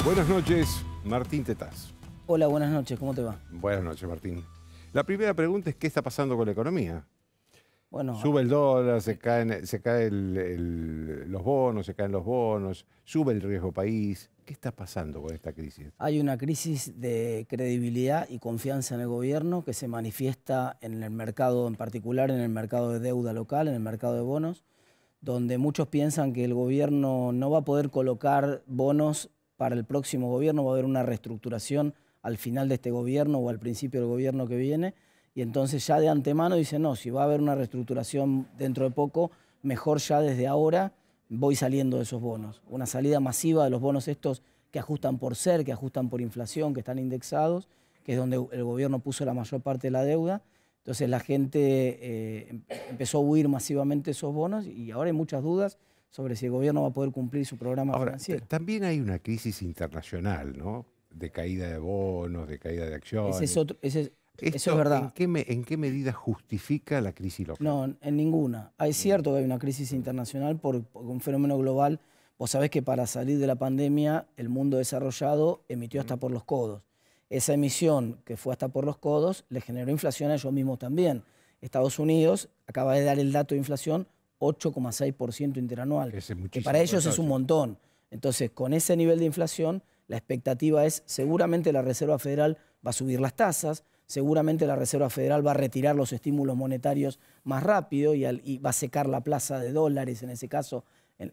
Buenas noches, Martín Tetaz. Hola, buenas noches, ¿cómo te va? Buenas noches, Martín. La primera pregunta es, ¿qué está pasando con la economía? Bueno, Sube el dólar, se caen los bonos, sube el riesgo país. ¿Qué está pasando con esta crisis? hay una crisis de credibilidad y confianza en el gobierno que se manifiesta en el mercado, en particular en el mercado de deuda local, en el mercado de bonos, donde muchos piensan que el gobierno no va a poder colocar bonos para el próximo gobierno, va a haber una reestructuración al final de este gobierno o al principio del gobierno que viene, y entonces ya de antemano dicen, no, si va a haber una reestructuración dentro de poco, mejor ya desde ahora voy saliendo de esos bonos. Una salida masiva de los bonos estos que ajustan por SER, que ajustan por inflación, que están indexados, que es donde el gobierno puso la mayor parte de la deuda. Entonces la gente empezó a huir masivamente esos bonos y ahora hay muchas dudas sobre si el gobierno va a poder cumplir su programa financiero. También hay una crisis internacional, ¿no? De caída de bonos, de caída de acciones. Eso es ¿Esto verdad. en qué medida justifica la crisis local? No, en ninguna. Es cierto que hay una crisis internacional por un fenómeno global. Vos sabés que para salir de la pandemia el mundo desarrollado emitió hasta por los codos. Esa emisión que fue hasta por los codos le generó inflación a ellos mismos también. Estados Unidos acaba de dar el dato de inflación 8,6% interanual, que para ellos es un montón. Entonces, con ese nivel de inflación, la expectativa es seguramente la Reserva Federal va a subir las tasas, seguramente la Reserva Federal va a retirar los estímulos monetarios más rápido y va a secar la plaza de dólares, en ese caso, en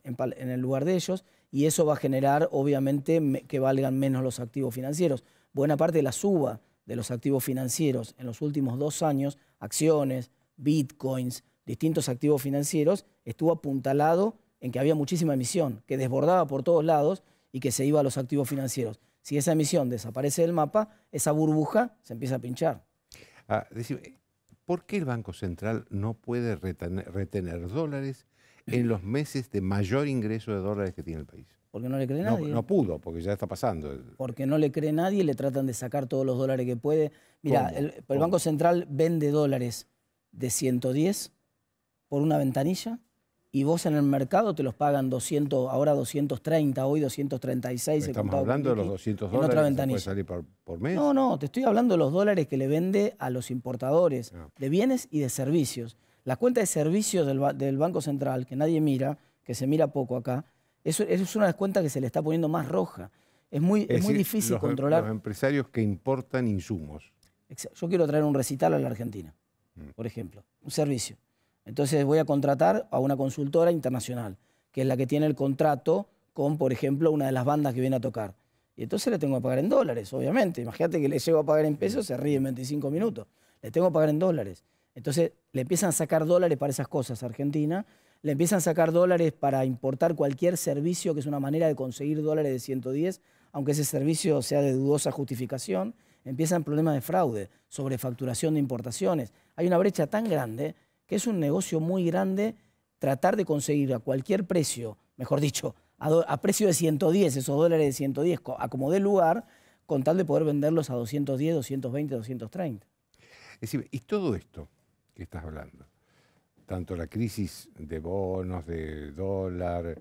el lugar de ellos, y eso va a generar, obviamente, que valgan menos los activos financieros. Buena parte de la suba de los activos financieros en los últimos 2 años, acciones, bitcoins, distintos activos financieros, estuvo apuntalado en que había muchísima emisión, que desbordaba por todos lados y que se iba a los activos financieros. Si esa emisión desaparece del mapa, esa burbuja se empieza a pinchar. Decime, ¿por qué el Banco Central no puede retener dólares en los meses de mayor ingreso de dólares que tiene el país? Porque no le cree nadie. No pudo, porque ya está pasando. Porque no le cree nadie, le tratan de sacar todos los dólares que puede. Mira, el Banco Central vende dólares de 110 por una ventanilla y vos en el mercado te los pagan 200, ahora 230, hoy 236. Estamos hablando de los 200 dólares que puede salir por mes. No, te estoy hablando de los dólares que le vende a los importadores de bienes y de servicios. La cuenta de servicios del Banco Central, que nadie mira, que se mira poco acá, es una de las cuentas que se le está poniendo más roja. Es muy difícil controlar. Los empresarios que importan insumos. Yo quiero traer un recital a la Argentina, por ejemplo, un servicio. Entonces voy a contratar a una consultora internacional, que es la que tiene el contrato con, por ejemplo, una de las bandas que viene a tocar. Y entonces le tengo que pagar en dólares, obviamente. Imagínate que le llego a pagar en pesos, se ríe en 25 minutos. Le tengo que pagar en dólares. Entonces le empiezan a sacar dólares para esas cosas a Argentina, le empiezan a sacar dólares para importar cualquier servicio, que es una manera de conseguir dólares de 110, aunque ese servicio sea de dudosa justificación. Empiezan problemas de fraude, sobrefacturación de importaciones. Hay una brecha tan grande que es un negocio muy grande tratar de conseguir a cualquier precio, mejor dicho, a precio de 110, esos dólares de 110, a como dé lugar, con tal de poder venderlos a 210, 220, 230. Es decir, y todo esto que estás hablando, tanto la crisis de bonos, de dólar,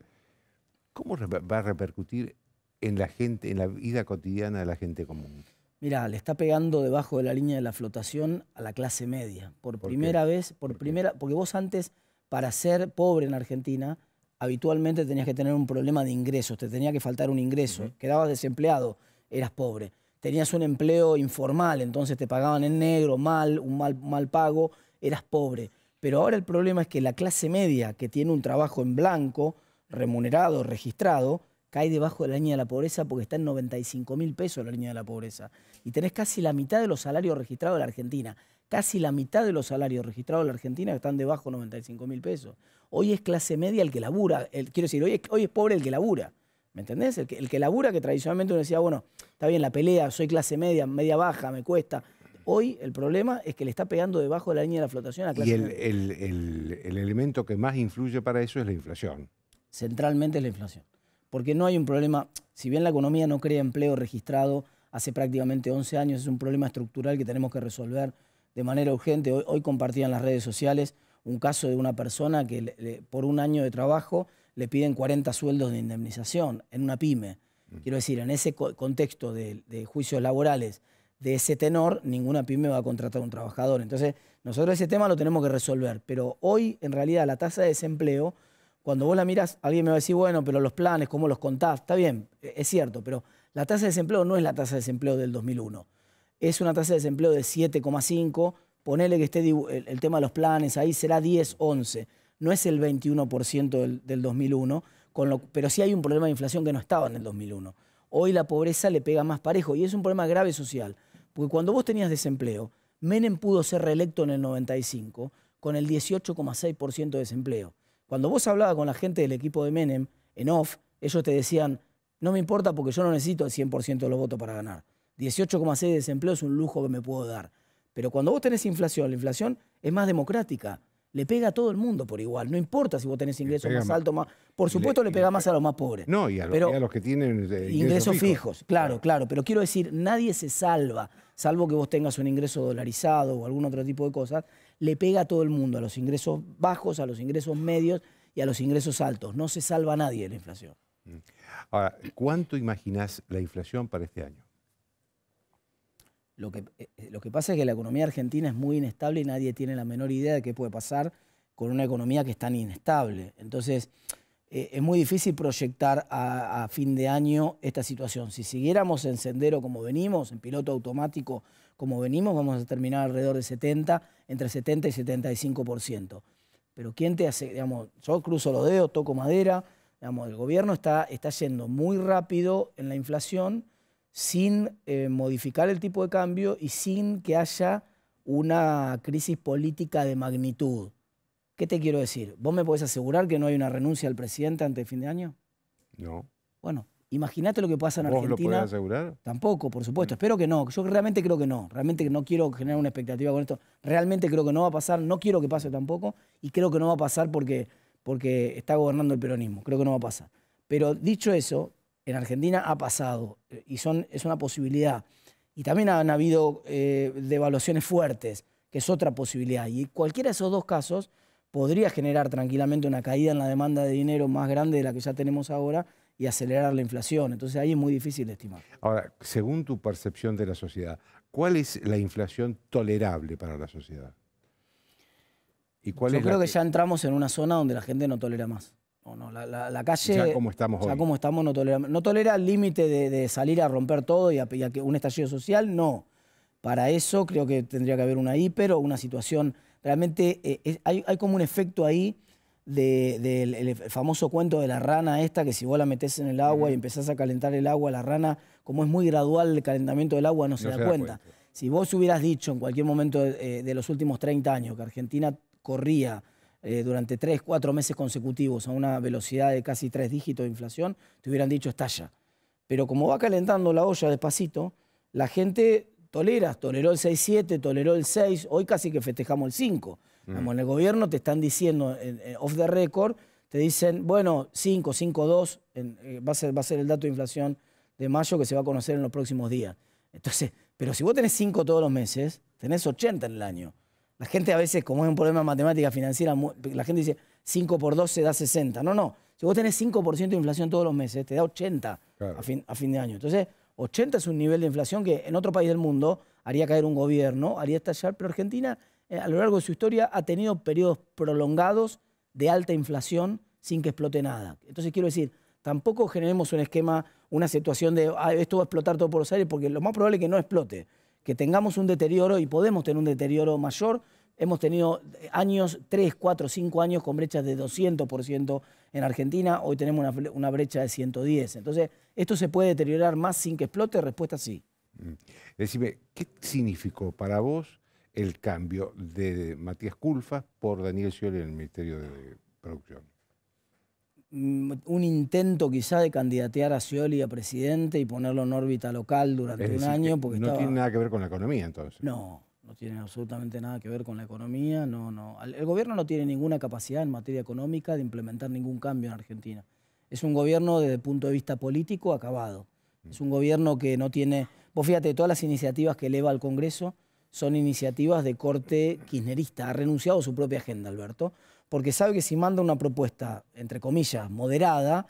¿cómo va a repercutir en la gente, en la vida cotidiana de la gente común? Mirá, le está pegando debajo de la línea de la flotación a la clase media. Por primera vez, porque vos antes, para ser pobre en Argentina, habitualmente tenías que tener un problema de ingresos, te tenía que faltar un ingreso, quedabas desempleado, eras pobre. Tenías un empleo informal, entonces te pagaban en negro, un mal pago, eras pobre. Pero ahora el problema es que la clase media, que tiene un trabajo en blanco, remunerado, registrado, cae debajo de la línea de la pobreza porque está en 95.000 pesos la línea de la pobreza. Y tenés casi la mitad de los salarios registrados de la Argentina. Casi la mitad de los salarios registrados de la Argentina están debajo de 95.000 pesos. Hoy es clase media el que labura. Quiero decir, hoy es pobre el que labura. ¿Me entendés? El que labura, que tradicionalmente uno decía, bueno, está bien la pelea, soy clase media, media baja, me cuesta. Hoy el problema es que le está pegando debajo de la línea de la flotación a la clase media. El elemento que más influye para eso es la inflación. Centralmente es la inflación. Porque no hay un problema, si bien la economía no crea empleo registrado hace prácticamente 11 años, es un problema estructural que tenemos que resolver de manera urgente. Hoy compartía en las redes sociales un caso de una persona que por un año de trabajo le piden 40 sueldos de indemnización en una pyme. Quiero decir, en ese contexto de juicios laborales de ese tenor, ninguna pyme va a contratar a un trabajador. Entonces, nosotros ese tema lo tenemos que resolver. Pero hoy, en realidad, la tasa de desempleo, cuando vos la mirás, alguien me va a decir, bueno, pero los planes, ¿cómo los contás? Está bien, es cierto, pero la tasa de desempleo no es la tasa de desempleo del 2001. Es una tasa de desempleo de 7,5. Ponele que esté el tema de los planes, ahí será 10, 11. No es el 21% del 2001, pero sí hay un problema de inflación que no estaba en el 2001. Hoy la pobreza le pega más parejo y es un problema grave social. Porque cuando vos tenías desempleo, Menem pudo ser reelecto en el 95 con el 18,6% de desempleo. Cuando vos hablabas con la gente del equipo de Menem, en off, ellos te decían, no me importa porque yo no necesito el 100% de los votos para ganar. 18,6% de desempleo es un lujo que me puedo dar. Pero cuando vos tenés inflación, la inflación es más democrática. Le pega a todo el mundo por igual. No importa si vos tenés ingresos más altos, más. Por supuesto le pega más a los más pobres. No, y a los que tienen ingresos fijos. Claro. Pero quiero decir, nadie se salva, salvo que vos tengas un ingreso dolarizado o algún otro tipo de cosas. Le pega a todo el mundo, a los ingresos bajos, a los ingresos medios y a los ingresos altos. No se salva a nadie de la inflación. Ahora, ¿cuánto imaginás la inflación para este año? Lo que pasa es que la economía argentina es muy inestable y nadie tiene la menor idea de qué puede pasar con una economía que es tan inestable. Entonces, es muy difícil proyectar a fin de año esta situación. Si siguiéramos en sendero como venimos, en piloto automático como venimos, vamos a terminar alrededor de entre 70 y 75%. Pero ¿quién te hace? Digamos, yo cruzo los dedos, toco madera. Digamos, el gobierno está yendo muy rápido en la inflación, sin modificar el tipo de cambio y sin que haya una crisis política de magnitud. ¿Qué te quiero decir? ¿Vos me podés asegurar que no hay una renuncia al presidente antes de fin de año? No. Bueno, imagínate lo que pasa en Argentina. ¿Vos lo podés asegurar? Tampoco, por supuesto. Espero que no. Yo realmente creo que no. Realmente no quiero generar una expectativa con esto. Realmente creo que no va a pasar. No quiero que pase tampoco. Y creo que no va a pasar porque está gobernando el peronismo. Creo que no va a pasar. Pero dicho eso, en Argentina ha pasado y es una posibilidad. Y también han habido devaluaciones fuertes, que es otra posibilidad. Y cualquiera de esos dos casos podría generar tranquilamente una caída en la demanda de dinero más grande de la que ya tenemos ahora y acelerar la inflación. Entonces ahí es muy difícil de estimar. Ahora, según tu percepción de la sociedad, ¿cuál es la inflación tolerable para la sociedad? ¿Y cuál Yo creo que ya entramos en una zona donde la gente no tolera más. No, la calle, ya como estamos ya hoy. Como estamos, no tolera el límite de salir a romper todo y a que un estallido social, no. Para eso creo que tendría que haber una hiper o una situación. Realmente hay como un efecto ahí del famoso cuento de la rana esta, que si vos la metés en el agua y empezás a calentar el agua, la rana, como es muy gradual el calentamiento del agua, no se da cuenta. Si vos hubieras dicho en cualquier momento de los últimos 30 años que Argentina corría durante 3, 4 meses consecutivos a una velocidad de casi 3 dígitos de inflación, te hubieran dicho estalla. Pero como va calentando la olla despacito, la gente toleró el 6,7, toleró el 6, hoy casi que festejamos el 5. Como en el gobierno te están diciendo, off the record, te dicen, bueno, 5, 5,2, va a ser el dato de inflación de mayo que se va a conocer en los próximos días. Entonces, pero si vos tenés 5 todos los meses, tenés 80 en el año. La gente a veces, como es un problema de matemática financiera, la gente dice 5 por 12 da 60. No. Si vos tenés 5% de inflación todos los meses, te da 80 claro. a fin de año. Entonces, 80 es un nivel de inflación que en otro país del mundo haría caer un gobierno, haría estallar, pero Argentina a lo largo de su historia ha tenido periodos prolongados de alta inflación sin que explote nada. Entonces, quiero decir, tampoco generemos un esquema, una situación de esto va a explotar todo por los aires, porque lo más probable es que no explote. Que tengamos un deterioro y podemos tener un deterioro mayor. Hemos tenido años, 3, 4, 5 años con brechas de 200% en Argentina. Hoy tenemos una brecha de 110. Entonces, ¿esto se puede deteriorar más sin que explote? Respuesta sí. Decime, ¿qué significó para vos el cambio de Matías Culfas por Daniel Scioli en el Ministerio de Producción? Un intento quizá de candidatear a Scioli a presidente y ponerlo en órbita local durante un año. Porque no tiene nada que ver con la economía, entonces. No tiene absolutamente nada que ver con la economía. El gobierno no tiene ninguna capacidad en materia económica de implementar ningún cambio en Argentina. Es un gobierno desde el punto de vista político acabado. Es un gobierno que no tiene... Vos fíjate, todas las iniciativas que eleva al Congreso son iniciativas de corte kirchnerista. Ha renunciado a su propia agenda, Alberto, porque sabe que si manda una propuesta, entre comillas, moderada,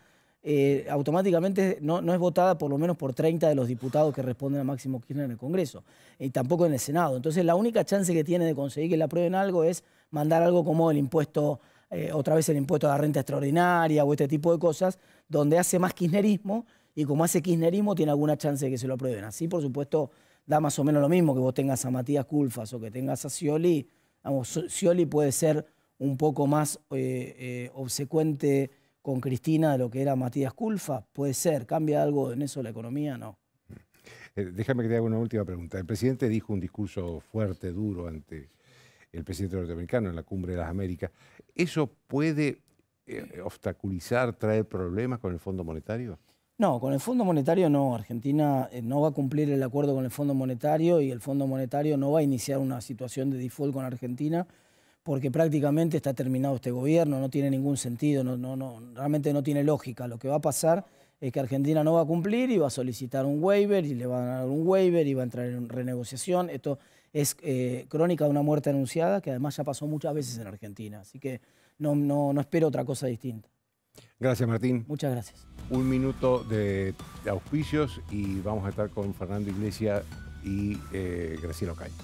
automáticamente no es votada por lo menos por 30 de los diputados que responden a Máximo Kirchner en el Congreso, y tampoco en el Senado. Entonces la única chance que tiene de conseguir que le aprueben algo es mandar algo como el impuesto, otra vez el impuesto a la renta extraordinaria o este tipo de cosas, donde hace más kirchnerismo, y como hace kirchnerismo tiene alguna chance de que se lo aprueben. Así, por supuesto, da más o menos lo mismo que vos tengas a Matías Culfas o que tengas a Scioli. Vamos, Scioli puede ser un poco más obsecuente con Cristina de lo que era Matías Culfas, puede ser. ¿Cambia algo en eso la economía? No. Déjame que te haga una última pregunta. El presidente dijo un discurso fuerte, duro, ante el presidente norteamericano en la Cumbre de las Américas. ¿Eso puede obstaculizar, traer problemas con el Fondo Monetario? No, con el Fondo Monetario no. Argentina no va a cumplir el acuerdo con el Fondo Monetario y el Fondo Monetario no va a iniciar una situación de default con Argentina porque prácticamente está terminado este gobierno, no tiene ningún sentido, realmente no tiene lógica. Lo que va a pasar es que Argentina no va a cumplir y va a solicitar un waiver y le van a dar un waiver y va a entrar en renegociación. Esto es crónica de una muerte anunciada que además ya pasó muchas veces en Argentina, así que no espero otra cosa distinta. Gracias, Martín. Muchas gracias. Un minuto de auspicios y vamos a estar con Fernando Iglesias y Graciela Ocaña.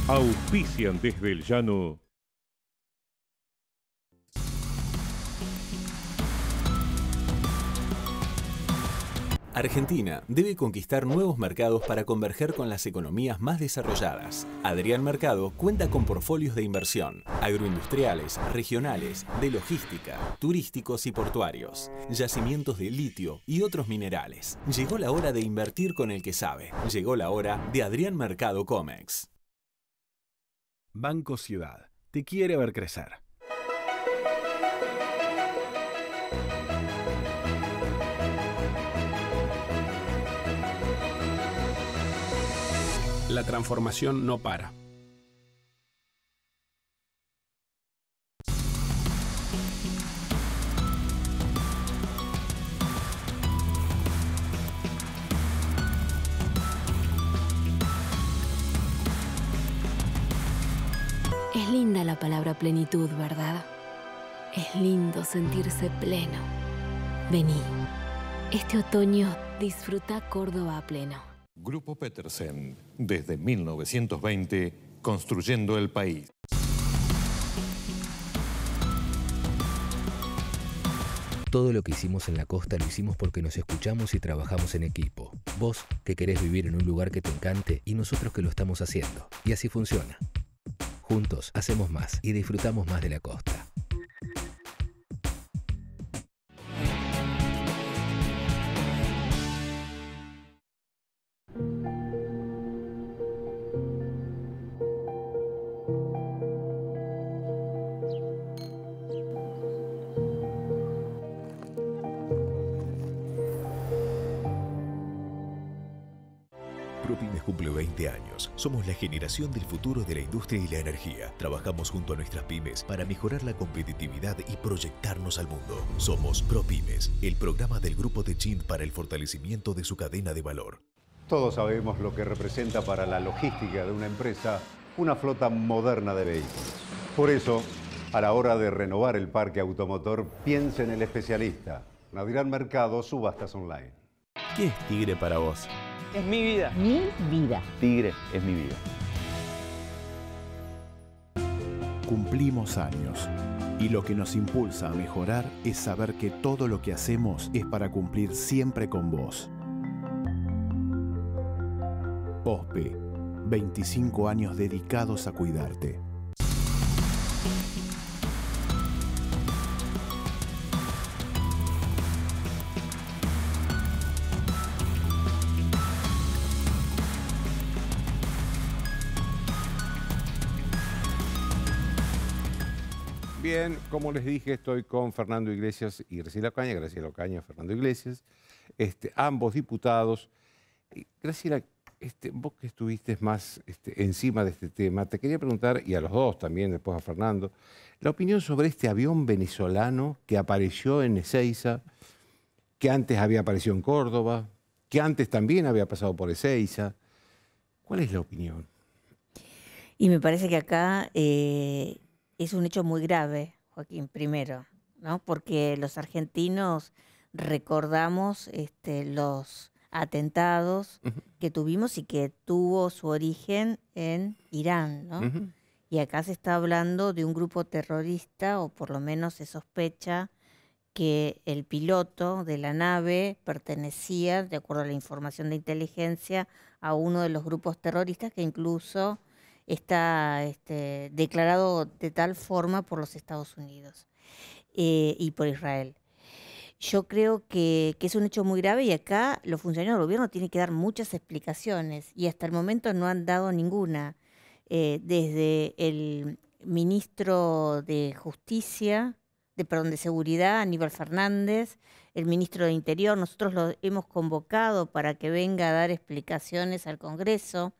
Auspician desde el llano. Argentina debe conquistar nuevos mercados para converger con las economías más desarrolladas. Adrián Mercado cuenta con portfolios de inversión, agroindustriales, regionales, de logística, turísticos y portuarios, yacimientos de litio y otros minerales. Llegó la hora de invertir con el que sabe. Llegó la hora de Adrián Mercado Comex. Banco Ciudad te quiere ver crecer. La transformación no para. Es linda la palabra plenitud, ¿verdad? Es lindo sentirse pleno. Vení. Este otoño disfruta Córdoba a pleno. Grupo Petersen, desde 1920, construyendo el país. Todo lo que hicimos en la costa lo hicimos porque nos escuchamos y trabajamos en equipo. Vos, que querés vivir en un lugar que te encante, y nosotros que lo estamos haciendo. Y así funciona. Juntos hacemos más y disfrutamos más de la costa. ProPymes cumple 20 años. Somos la generación del futuro de la industria y la energía. Trabajamos junto a nuestras pymes para mejorar la competitividad y proyectarnos al mundo. Somos ProPymes, el programa del Grupo Techint para el fortalecimiento de su cadena de valor. Todos sabemos lo que representa para la logística de una empresa una flota moderna de vehículos. Por eso, a la hora de renovar el parque automotor, piense en el especialista. Adrián Mercado, Subastas Online. ¿Qué es Tigre para vos? Es mi vida. Mi vida. Tigre es mi vida. Cumplimos años y lo que nos impulsa a mejorar es saber que todo lo que hacemos es para cumplir siempre con vos. OSPE, 25 años dedicados a cuidarte. Bien, como les dije, estoy con Fernando Iglesias y Graciela Ocaña, Fernando Iglesias, ambos diputados. Graciela, vos que estuviste más encima de este tema, te quería preguntar, y a los dos también, después a Fernando, la opinión sobre este avión venezolano que apareció en Ezeiza, que antes había aparecido en Córdoba, que antes también había pasado por Ezeiza. ¿Cuál es la opinión? Y me parece que acá es un hecho muy grave, Joaquín, primero, ¿no? Porque los argentinos recordamos los atentados que tuvimos y que tuvo su origen en Irán, ¿no? Y acá se está hablando de un grupo terrorista, o por lo menos se sospecha que el piloto de la nave pertenecía, de acuerdo a la información de inteligencia, a uno de los grupos terroristas que incluso está declarado de tal forma por los Estados Unidos y por Israel. Yo creo que es un hecho muy grave y acá los funcionarios del gobierno tienen que dar muchas explicaciones y hasta el momento no han dado ninguna. Desde el ministro de Justicia, de Seguridad, Aníbal Fernández, el ministro de Interior, nosotros lo hemos convocado para que venga a dar explicaciones al Congreso,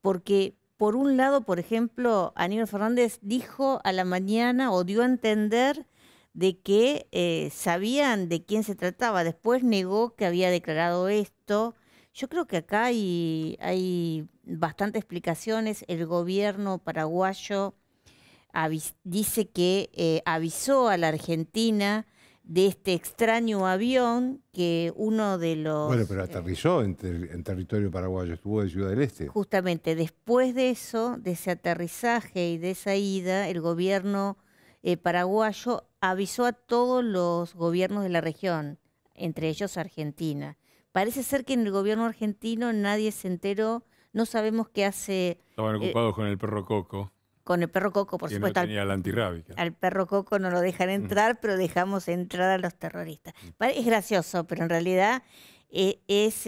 porque por un lado, por ejemplo, Aníbal Fernández dijo a la mañana o dio a entender de que sabían de quién se trataba, después negó que había declarado esto. Yo creo que acá hay bastantes explicaciones. El gobierno paraguayo dice que avisó a la Argentina de este extraño avión que uno de los... Bueno, pero aterrizó en territorio paraguayo, estuvo en Ciudad del Este. Justamente después de eso, de ese aterrizaje y de esa ida, el gobierno paraguayo avisó a todos los gobiernos de la región, entre ellos Argentina. Parece ser que en el gobierno argentino nadie se enteró, no sabemos qué hace... Estaban ocupados con el perro Coco. Con el perro Coco, por supuesto. No tenía la antirrábica. Al perro Coco no lo dejan entrar, pero dejamos entrar a los terroristas. Es gracioso, pero en realidad es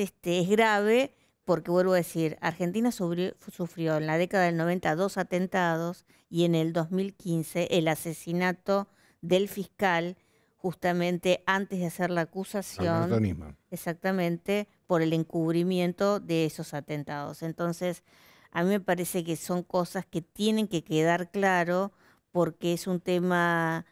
grave porque, vuelvo a decir, Argentina sufrió en la década del 90 2 atentados y en el 2015 el asesinato del fiscal justamente antes de hacer la acusación, exactamente, por el encubrimiento de esos atentados. Entonces, a mí me parece que son cosas que tienen que quedar claro porque es un tema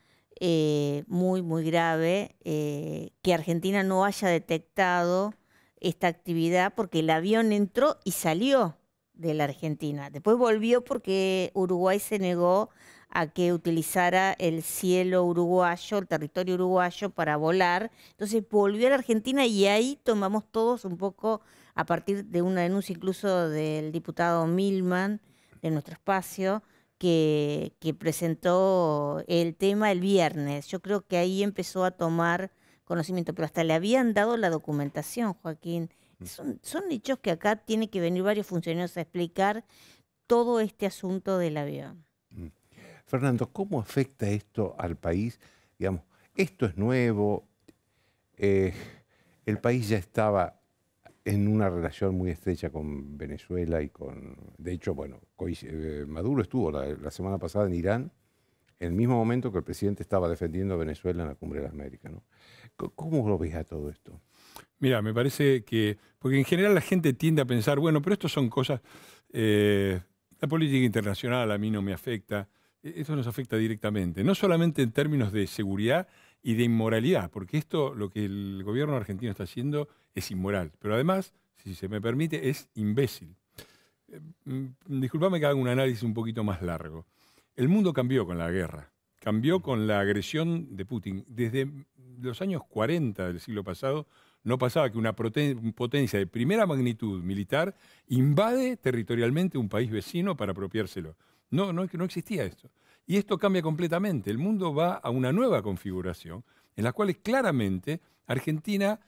muy, muy grave que Argentina no haya detectado esta actividad porque el avión entró y salió de la Argentina. Después volvió porque Uruguay se negó a que utilizara el cielo uruguayo, el territorio uruguayo para volar. Entonces volvió a la Argentina y ahí tomamos todos un poco, a partir de una denuncia incluso del diputado Milman, de nuestro espacio, que presentó el tema el viernes. Yo creo que ahí empezó a tomar conocimiento, pero hasta le habían dado la documentación, Joaquín. Son hechos que acá tienen que venir varios funcionarios a explicar todo este asunto del avión. Fernando, ¿cómo afecta esto al país? Digamos, esto es nuevo, el país ya estaba en una relación muy estrecha con Venezuela y con... De hecho, bueno, Maduro estuvo la semana pasada en Irán, en el mismo momento que el presidente estaba defendiendo a Venezuela en la Cumbre de las Américas, ¿no? ¿Cómo lo ves a todo esto? Mira, me parece que... Porque en general la gente tiende a pensar, bueno, pero esto son cosas... la política internacional a mí no me afecta. Esto nos afecta directamente, no solamente en términos de seguridad y de inmoralidad, porque esto, lo que el gobierno argentino está haciendo es inmoral, pero además, si se me permite, es imbécil. Disculpame que haga un análisis un poquito más largo. El mundo cambió con la guerra, cambió con la agresión de Putin. Desde los años 40 del siglo pasado, no pasaba que una potencia de primera magnitud militar invade territorialmente un país vecino para apropiárselo. No existía esto. Y esto cambia completamente. El mundo va a una nueva configuración en la cual claramente Argentina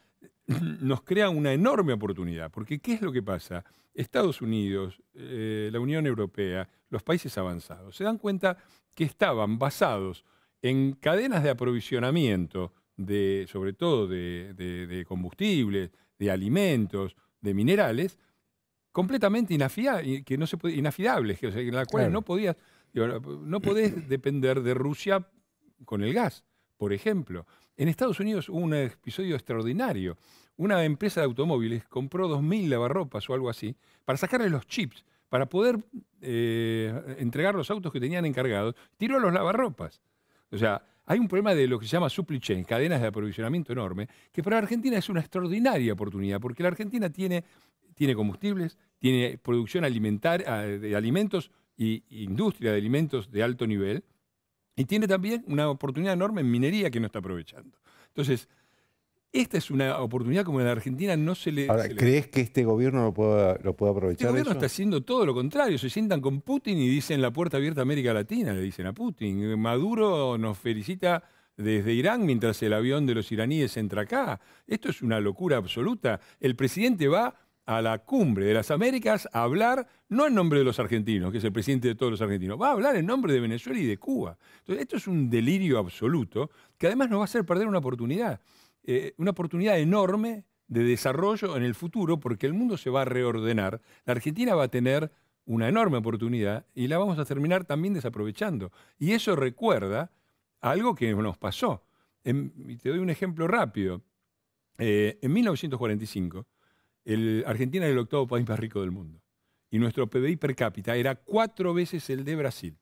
nos crea una enorme oportunidad. Porque ¿qué es lo que pasa? Estados Unidos, la Unión Europea, los países avanzados, se dan cuenta que estaban basados en cadenas de aprovisionamiento, sobre todo de combustibles, de alimentos, de minerales, completamente inafidables, en las cuales no podías, no podés depender de Rusia con el gas, por ejemplo. En Estados Unidos hubo un episodio extraordinario. Una empresa de automóviles compró 2.000 lavarropas o algo así para sacarle los chips, para poder entregar los autos que tenían encargados, tiró los lavarropas. O sea, hay un problema de lo que se llama supply chain, cadenas de aprovisionamiento enorme, que para Argentina es una extraordinaria oportunidad, porque la Argentina tiene tiene combustibles, tiene producción alimentaria de alimentos y industria de alimentos de alto nivel, y tiene también una oportunidad enorme en minería que no está aprovechando. Entonces, esta es una oportunidad como en la Argentina no se le... Ahora, ¿crees que este gobierno lo puede aprovechar? Este gobierno eso? está haciendo todo lo contrario. Se sientan con Putin y dicen la puerta abierta a América Latina, le dicen a Putin. Maduro nos felicita desde Irán mientras el avión de los iraníes entra acá. Esto es una locura absoluta. El presidente va a la cumbre de las Américas a hablar, no en nombre de los argentinos, que es el presidente de todos los argentinos, va a hablar en nombre de Venezuela y de Cuba. Entonces, esto es un delirio absoluto que además nos va a hacer perder una oportunidad enorme de desarrollo en el futuro, porque el mundo se va a reordenar. La Argentina va a tener una enorme oportunidad y la vamos a terminar también desaprovechando. Y eso recuerda algo que nos pasó. Y te doy un ejemplo rápido. En 1945, Argentina era el 8º país más rico del mundo. Y nuestro PBI per cápita era 4 veces el de Brasil.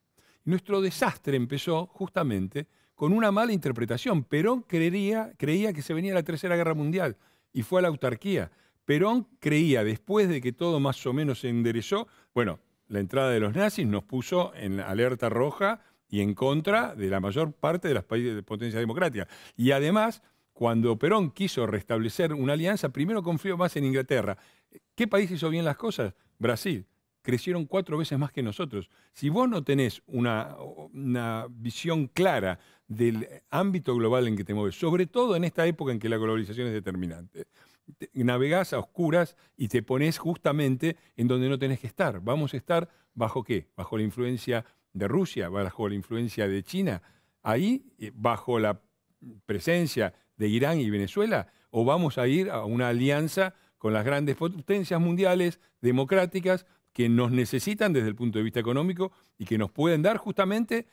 Y nuestro desastre empezó justamente con una mala interpretación. Perón creía que se venía la Tercera Guerra Mundial y fue a la autarquía. Perón creía, después de que todo más o menos se enderezó, bueno, la entrada de los nazis nos puso en alerta roja y en contra de la mayor parte de los países de potencia democrática. Y además, cuando Perón quiso restablecer una alianza, primero confió más en Inglaterra. ¿Qué país hizo bien las cosas? Brasil. Crecieron 4 veces más que nosotros. Si vos no tenés una visión clara del ámbito global en que te mueves, sobre todo en esta época en que la globalización es determinante, navegás a oscuras y te pones justamente en donde no tenés que estar. ¿Vamos a estar bajo qué? ¿Bajo la influencia de Rusia? ¿Bajo la influencia de China? Ahí, bajo la presencia de Irán y Venezuela, o vamos a ir a una alianza con las grandes potencias mundiales democráticas que nos necesitan desde el punto de vista económico y que nos pueden dar justamente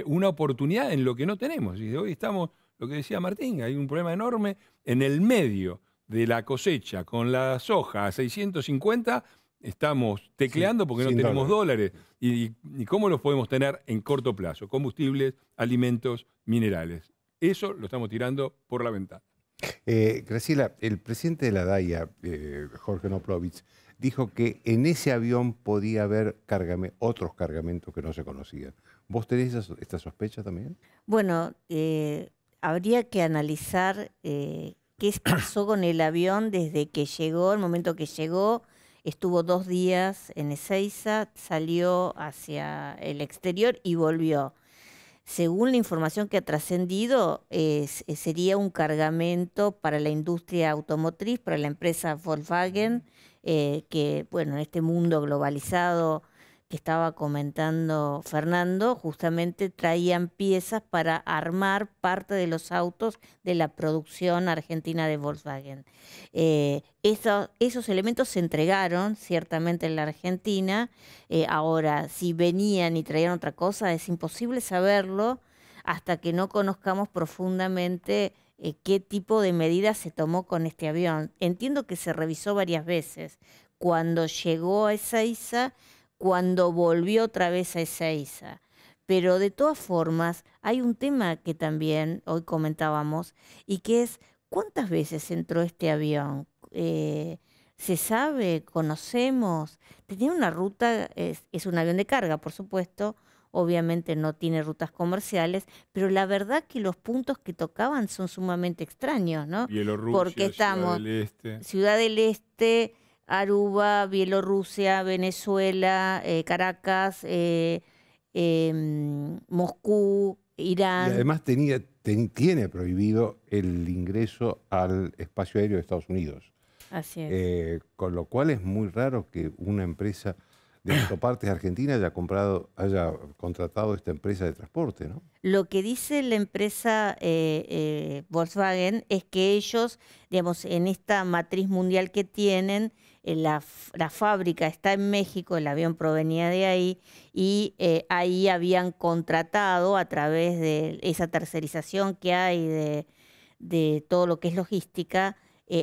una oportunidad en lo que no tenemos. Y hoy estamos, lo que decía Martín, hay un problema enorme en el medio de la cosecha con la soja a 650, estamos tecleando porque no tenemos dólares. ¿Y cómo los podemos tener en corto plazo? Combustibles, alimentos, minerales. Eso lo estamos tirando por la ventana. Graciela, el presidente de la DAIA, Jorge Noplovich, dijo que en ese avión podía haber otros cargamentos que no se conocían. ¿Vos tenés esta sospecha también? Bueno, habría que analizar qué pasó con el avión desde que llegó, el momento que llegó. Estuvo 2 días en Ezeiza, salió hacia el exterior y volvió. Según la información que ha trascendido, sería un cargamento para la industria automotriz, para la empresa Volkswagen, que, bueno, en este mundo globalizado que estaba comentando Fernando, justamente traían piezas para armar parte de los autos de la producción argentina de Volkswagen. Esos elementos se entregaron ciertamente en la Argentina. Ahora, si venían y traían otra cosa, es imposible saberlo hasta que no conozcamos profundamente qué tipo de medidas se tomó con este avión. Entiendo que se revisó varias veces. Cuando llegó a Ezeiza, cuando volvió otra vez a Ezeiza. Pero de todas formas, hay un tema que también hoy comentábamos, y que es, ¿cuántas veces entró este avión? ¿Se sabe? ¿Conocemos? Tenía una ruta, es un avión de carga, por supuesto, obviamente no tiene rutas comerciales, pero la verdad que los puntos que tocaban son sumamente extraños, ¿no? Bielorrusia, porque estamos Ciudad del Este. Ciudad del Este, Aruba, Bielorrusia, Venezuela, Caracas, Moscú, Irán. Y además tiene prohibido el ingreso al espacio aéreo de Estados Unidos. Así es. Con lo cual es muy raro que una empresa de autopartes argentina haya contratado esta empresa de transporte, ¿no? Lo que dice la empresa Volkswagen es que ellos, digamos, en esta matriz mundial que tienen, la fábrica está en México, el avión provenía de ahí, y ahí habían contratado a través de esa tercerización que hay de todo lo que es logística,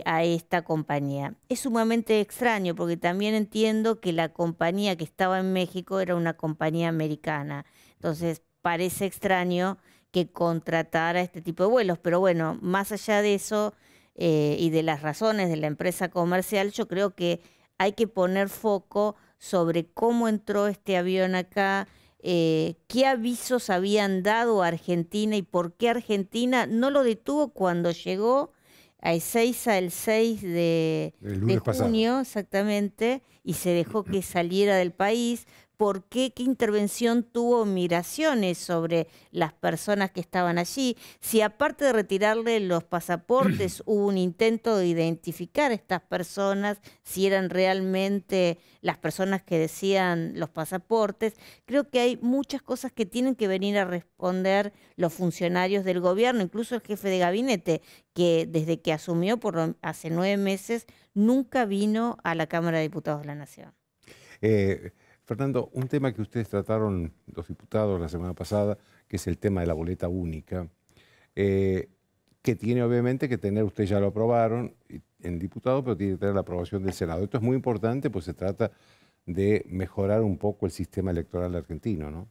a esta compañía. Es sumamente extraño porque también entiendo que la compañía que estaba en México era una compañía americana. Entonces parece extraño que contratara este tipo de vuelos. Pero bueno, más allá de eso y de las razones de la empresa comercial, yo creo que hay que poner foco sobre cómo entró este avión acá, qué avisos habían dado a Argentina y por qué Argentina no lo detuvo cuando llegó a Ezeiza el 6 de junio, exactamente, y se dejó que saliera del país. ¿Por qué? ¿Qué intervención tuvo Migraciones sobre las personas que estaban allí? Si aparte de retirarle los pasaportes hubo un intento de identificar a estas personas, si eran realmente las personas que decían los pasaportes. Creo que hay muchas cosas que tienen que venir a responder los funcionarios del gobierno, incluso el jefe de gabinete, que desde que asumió hace 9 meses nunca vino a la Cámara de Diputados de la Nación. Fernando, un tema que ustedes trataron, los diputados, la semana pasada, que es el tema de la boleta única, que tiene obviamente que tener, ustedes ya lo aprobaron en diputados, pero tiene que tener la aprobación del Senado. Esto es muy importante, pues se trata de mejorar un poco el sistema electoral argentino, ¿no?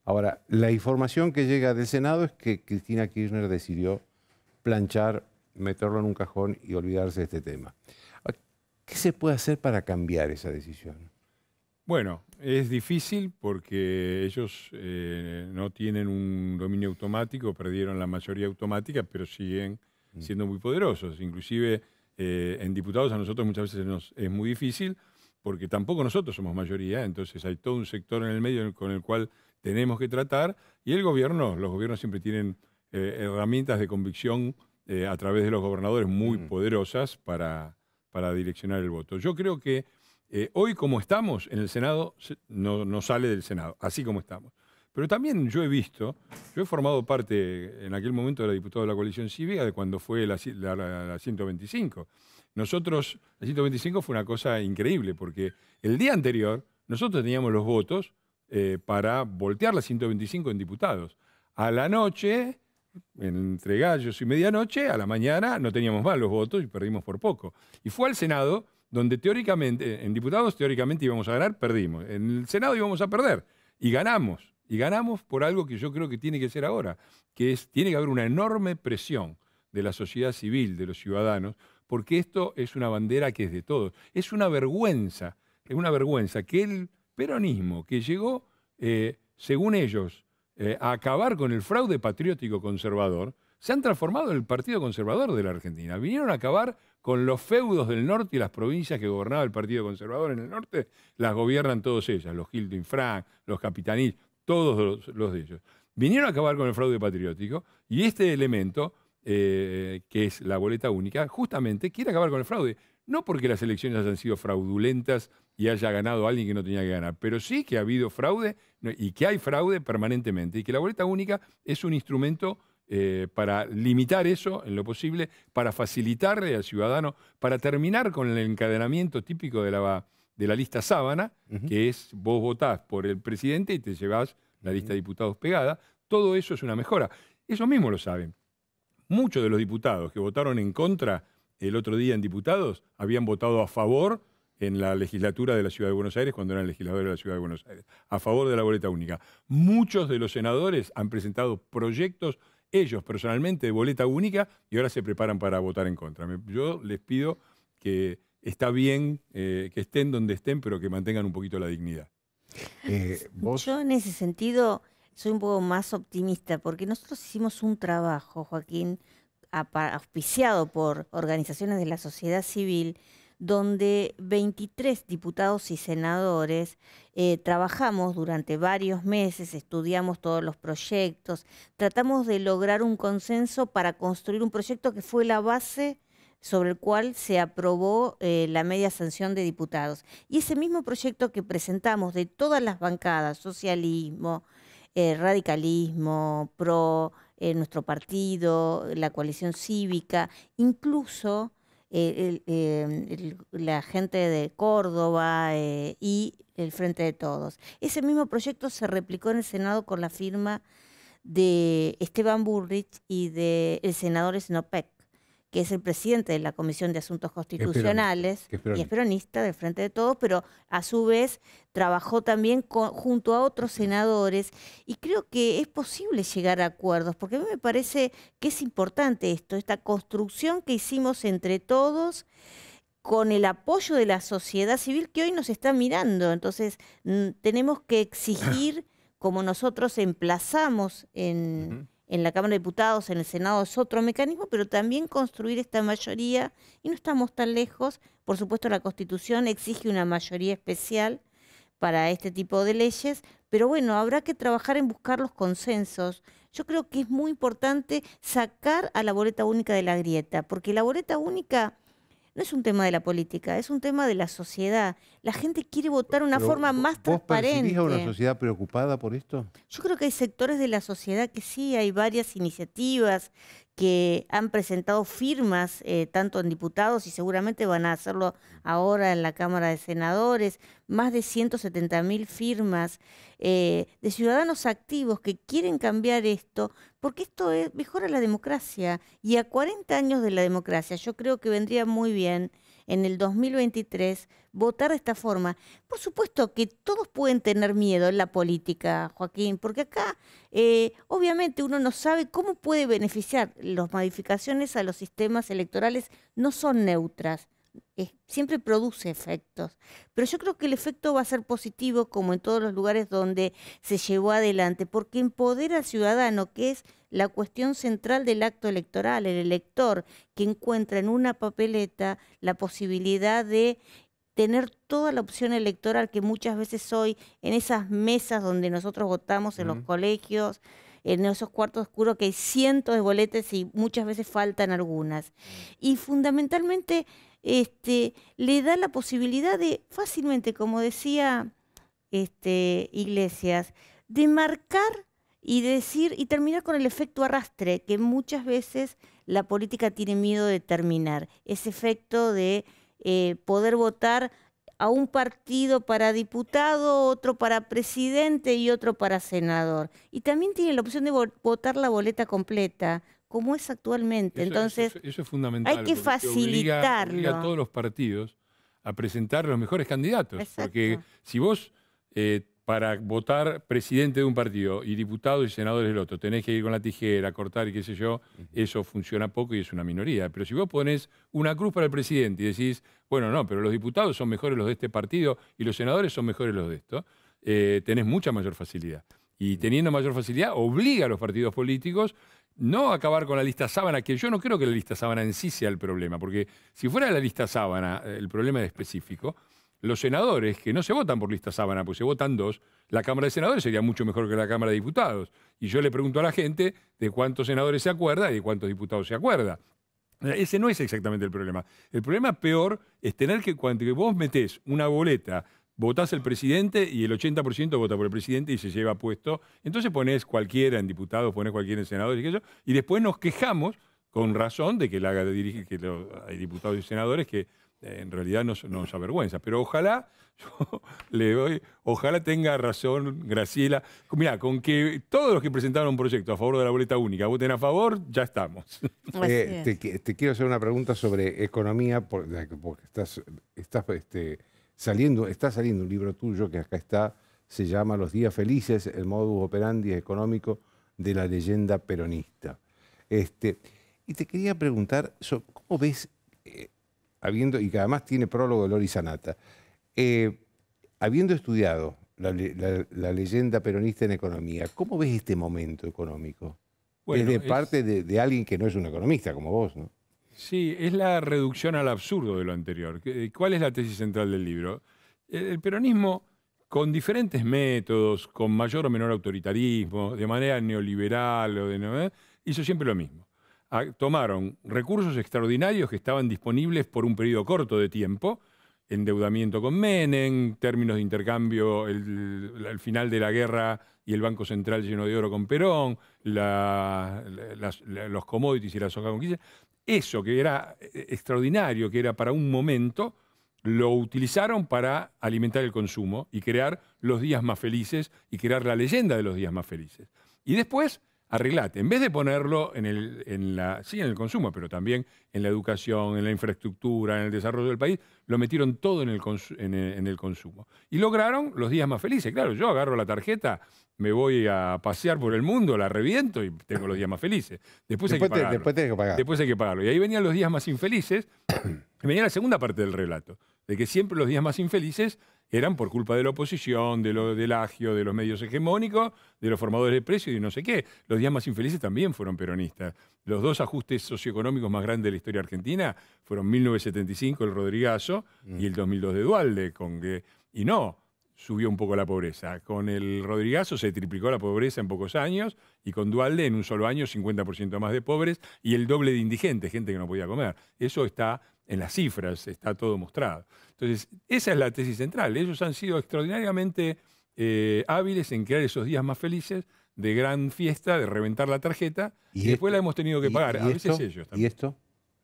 Ahora, la información que llega del Senado es que Cristina Kirchner decidió planchar, meterlo en un cajón y olvidarse de este tema. ¿Qué se puede hacer para cambiar esa decisión? Bueno, es difícil porque ellos no tienen un dominio automático, perdieron la mayoría automática, pero siguen siendo muy poderosos. Inclusive en diputados a nosotros muchas veces es muy difícil porque tampoco nosotros somos mayoría, entonces hay todo un sector en el medio con el cual tenemos que tratar, y los gobiernos siempre tienen herramientas de convicción a través de los gobernadores muy poderosas para direccionar el voto. Yo creo que hoy como estamos en el Senado, no sale del Senado, así como estamos. Pero también yo he formado parte en aquel momento de la diputada de la coalición cívica de cuando fue la 125. Nosotros, la 125 fue una cosa increíble porque el día anterior nosotros teníamos los votos para voltear la 125 en diputados. A la noche, entre gallos y medianoche, a la mañana no teníamos más los votos y perdimos por poco. Y fue al Senado donde teóricamente, en diputados teóricamente íbamos a ganar, perdimos. En el Senado íbamos a perder y ganamos. Y ganamos por algo que yo creo que tiene que ser ahora, que tiene que haber una enorme presión de la sociedad civil, de los ciudadanos, porque esto es una bandera que es de todos. Es una vergüenza que el peronismo que llegó, según ellos, a acabar con el fraude patriótico conservador, se han transformado en el Partido Conservador de la Argentina. Vinieron a acabar con los feudos del norte y las provincias que gobernaba el Partido Conservador en el norte, las gobiernan todas ellas, los Gildo Infran, los Capitanil, todos los de ellos. Vinieron a acabar con el fraude patriótico y este elemento, que es la boleta única, justamente quiere acabar con el fraude. No porque las elecciones hayan sido fraudulentas y haya ganado alguien que no tenía que ganar, pero sí que ha habido fraude y que hay fraude permanentemente y que la boleta única es un instrumento para limitar eso en lo posible, para facilitarle al ciudadano, para terminar con el encadenamiento típico de la lista sábana, que es vos votás por el presidente y te llevás la lista de diputados pegada. Todo eso es una mejora. Ellos mismos lo saben. Muchos de los diputados que votaron en contra el otro día en diputados habían votado a favor en la legislatura de la Ciudad de Buenos Aires cuando eran legisladores de la Ciudad de Buenos Aires, a favor de la boleta única. Muchos de los senadores han presentado proyectos ellos personalmente de boleta única y ahora se preparan para votar en contra. Yo les pido que está bien que estén donde estén, pero que mantengan un poquito la dignidad. Yo en ese sentido soy un poco más optimista porque nosotros hicimos un trabajo, Joaquín, auspiciado por organizaciones de la sociedad civil, donde 23 diputados y senadores trabajamos durante varios meses, estudiamos todos los proyectos, tratamos de lograr un consenso para construir un proyecto que fue la base sobre el cual se aprobó la media sanción de diputados. Y ese mismo proyecto que presentamos de todas las bancadas, socialismo, radicalismo, PRO, nuestro partido, la coalición cívica, incluso la gente de Córdoba y el Frente de Todos. Ese mismo proyecto se replicó en el Senado con la firma de Esteban Bullrich y del senador Snopek, que es el presidente de la Comisión de Asuntos Constitucionales y es peronista del Frente de Todos, pero a su vez trabajó también junto a otros senadores y creo que es posible llegar a acuerdos, porque a mí me parece que es importante esta construcción que hicimos entre todos, con el apoyo de la sociedad civil que hoy nos está mirando. Entonces, tenemos que exigir, como nosotros emplazamos en la Cámara de Diputados, en el Senado es otro mecanismo, pero también construir esta mayoría, y no estamos tan lejos. Por supuesto, la Constitución exige una mayoría especial para este tipo de leyes, pero bueno, habrá que trabajar en buscar los consensos. Yo creo que es muy importante sacar a la boleta única de la grieta, porque la boleta única no es un tema de la política, es un tema de la sociedad. La gente quiere votar de una forma más transparente. ¿Vos percibís a una sociedad preocupada por esto? Yo creo que hay sectores de la sociedad que sí, hay varias iniciativas que han presentado firmas, tanto en diputados y seguramente van a hacerlo ahora en la Cámara de Senadores, más de 170.000 firmas de ciudadanos activos que quieren cambiar esto, porque esto mejora la democracia. Y a 40 años de la democracia, yo creo que vendría muy bien en el 2023 votar de esta forma. Por supuesto que todos pueden tener miedo en la política, Joaquín, porque acá obviamente uno no sabe cómo puede beneficiar. Las modificaciones a los sistemas electorales no son neutras, siempre produce efectos. Pero yo creo que el efecto va a ser positivo, como en todos los lugares donde se llevó adelante, porque empodera al ciudadano, que es la cuestión central del acto electoral, el elector que encuentra en una papeleta la posibilidad de tener toda la opción electoral que muchas veces hoy en esas mesas donde nosotros votamos en los colegios, en esos cuartos oscuros que hay cientos de boletas y muchas veces faltan algunas. Y fundamentalmente le da la posibilidad de fácilmente, como decía Iglesias, de marcar y decir y terminar con el efecto arrastre, que muchas veces la política tiene miedo de terminar. Ese efecto de poder votar a un partido para diputado, otro para presidente y otro para senador. Y también tiene la opción de votar la boleta completa, como es actualmente. Entonces, eso es fundamental. Hay que facilitarlo. Obliga a todos los partidos a presentar los mejores candidatos. Exacto. Porque si vos, para votar presidente de un partido y diputados y senadores del otro, tenés que ir con la tijera, cortar y qué sé yo, eso funciona poco y es una minoría. Pero si vos ponés una cruz para el presidente y decís, bueno, no, pero los diputados son mejores los de este partido y los senadores son mejores los de esto, tenés mucha mayor facilidad. Y teniendo mayor facilidad, obliga a los partidos políticos no acabar con la lista sábana, que yo no creo que la lista sábana en sí sea el problema, porque si fuera la lista sábana el problema es específico, los senadores, que no se votan por lista sábana, pues se votan dos, la Cámara de Senadores sería mucho mejor que la Cámara de Diputados. Y yo le pregunto a la gente de cuántos senadores se acuerda y de cuántos diputados se acuerda. Ese no es exactamente el problema. El problema peor es tener que cuando vos metés una boleta, votás el presidente y el 80% vota por el presidente y se lleva puesto. Entonces ponés cualquiera en diputados, ponés cualquiera en senadores y después nos quejamos con razón de que la haga dirigir, que hay diputados y senadores que en realidad nos avergüenza. Pero ojalá, yo le doy, ojalá tenga razón Graciela. Mirá, con que todos los que presentaron un proyecto a favor de la boleta única voten a favor, ya estamos. Te quiero hacer una pregunta sobre economía, porque está saliendo un libro tuyo que acá está, se llama Los días felices, el modus operandi económico de la leyenda peronista. Y te quería preguntar, ¿cómo ves, y que además tiene prólogo de Lori Sanata, habiendo estudiado la leyenda peronista en economía, ¿cómo ves este momento económico? Bueno, desde parte de alguien que no es un economista como vos, ¿no? Sí, es la reducción al absurdo de lo anterior. ¿Cuál es la tesis central del libro? El peronismo, con diferentes métodos, con mayor o menor autoritarismo, de manera neoliberal, hizo siempre lo mismo. Tomaron recursos extraordinarios que estaban disponibles por un periodo corto de tiempo, endeudamiento con Menem, términos de intercambio, el final de la guerra y el Banco Central lleno de oro con Perón, los commodities y la soja con Kirchner. Eso que era extraordinario, que era para un momento, lo utilizaron para alimentar el consumo y crear los días más felices y crear la leyenda de los días más felices. Y después arreglate. En vez de ponerlo en el consumo, pero también en la educación, en la infraestructura, en el desarrollo del país, lo metieron todo en el consumo. Y lograron los días más felices. Claro, yo agarro la tarjeta, me voy a pasear por el mundo, la reviento y tengo los días más felices. Después hay que pagarlo. Después tenés que pagar. Después hay que pagarlo. Y ahí venían los días más infelices. Y venía la segunda parte del relato, de que siempre los días más infelices eran por culpa de la oposición, del agio, de los medios hegemónicos, de los formadores de precios y no sé qué. Los días más infelices también fueron peronistas. Los dos ajustes socioeconómicos más grandes de la historia argentina fueron 1975, el Rodrigazo, y el 2002 de Duhalde. Y no subió un poco la pobreza. Con el Rodrigazo se triplicó la pobreza en pocos años, y con Duhalde en un solo año 50% más de pobres y el doble de indigentes, gente que no podía comer. Eso está en las cifras, está todo mostrado. Entonces, esa es la tesis central. Ellos han sido extraordinariamente hábiles en crear esos días más felices, de gran fiesta, de reventar la tarjeta, y después la hemos tenido que pagar. A veces ellos también. ¿Y esto?